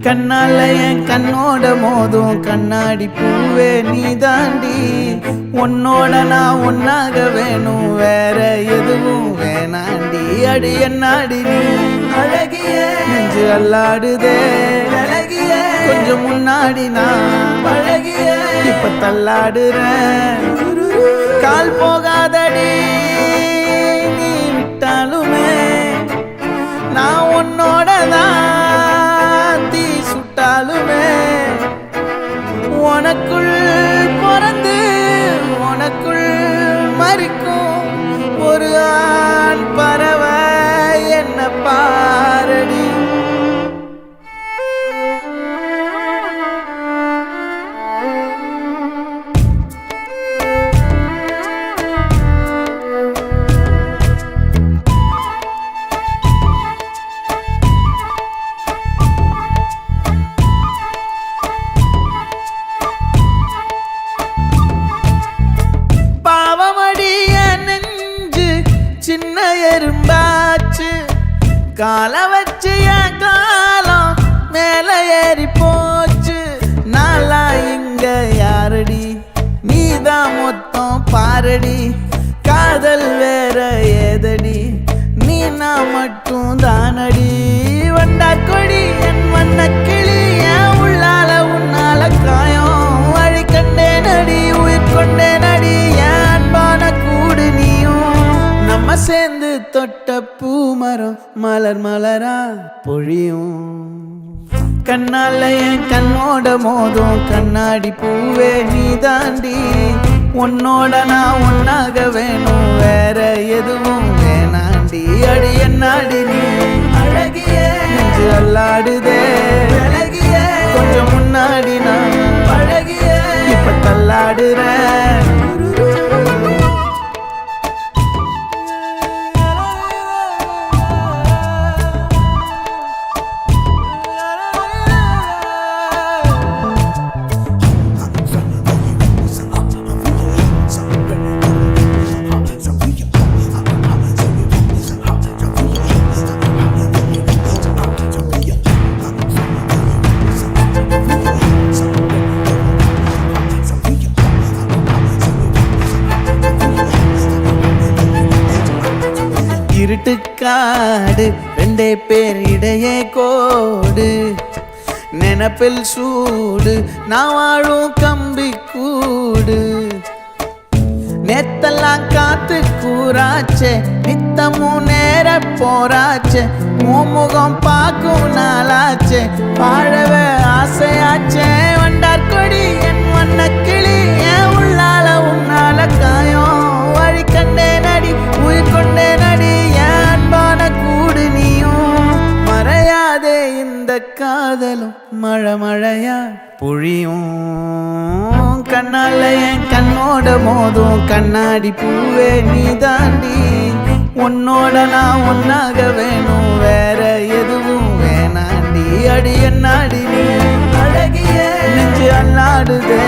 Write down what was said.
கண்ணால என் கண்ணோட மோதும் கண்ணாடி பூவே நீ தாண்டி. உன்னோட நான் ஒன்னாக வேணும், வேற எதுவும் வேணாண்டி. அடி என்னாடி நீ அழகிய நெஞ்சு அல்லாடுதே அழகிய. கொஞ்சம் முன்னாடி நான் பழகிய இப்ப தள்ளாடுறேன். கால் போகாதடி நீ விட்டாலுமே, நான் உன்னோட தான் தீ சுட்டாலுமே. உனக்குள் பிறந்து உனக்குள் மறிக்கும் ஒரு ஆண் பறவை என்ன பாரடி. சின்ன எறும்பாச்சு கால வச்சு என் காலம் மேல ஏறி போச்சு. நாளா இங்க யாரடி நீதான் மொத்தம் பாரடி. காதல் வேற ஏதடி நீ நான் மட்டும் தானடி. வண்டா கொடி என் வண்ண கிளி என் உள்ளால உன்னால காயம் வழி கண்டே நடி உயிர் கொண்டே நடி. என் அன்பான கூடு நீயும் நம்ம சேர்ந்து தொட்ட பூமரம் மலர் மலரா பொழியும். கண்ணால என் கண்ணோட மோதும் கண்ணாடி பூவே நீ தாண்டி. உன்னோட நான் ஒன்னாக வேணும், வேற எதுவும் வேணாண்டி. அடி என்னாடி நீ அழகிய நெஞ்சு அல்லாடுதே அழகிய. கொஞ்சம் முன்னாடி நான் பழகிய இப்ப தள்ளாடுறேன். இருட்டுக்காடு ரெண்டே பேர் இடையே கோடு. நினப்பில் சூடு நான் வாழும் கம்பி கூடு. நேத்தெல்லாம் காத்து கூறாச்சே நித்தமும் நேர போராச்சே. முகம் பார்க்கும் நாளாச்சே வாழவே ஆசையாச்சே. வண்டார் கொடி என் வண்ண கிளி என் உள்ளால உன்னால காயம் வழி கண்டே நடி உயிர் கொண்டே நடி. என் அன்பான கூடு நீயும் மறையாதே இந்த காதலும் மழை மழையா பொழியும். கண்ணால என் கண்ணோட மோதும் கண்ணாடி பூவே நீ தாண்டி. உன்னோட நான் ஒன்னாக வேணும், வேற எதுவும் வேணாண்டி. அடி என்னாடி நீ அழகிய நெஞ்சு அல்லாடுதே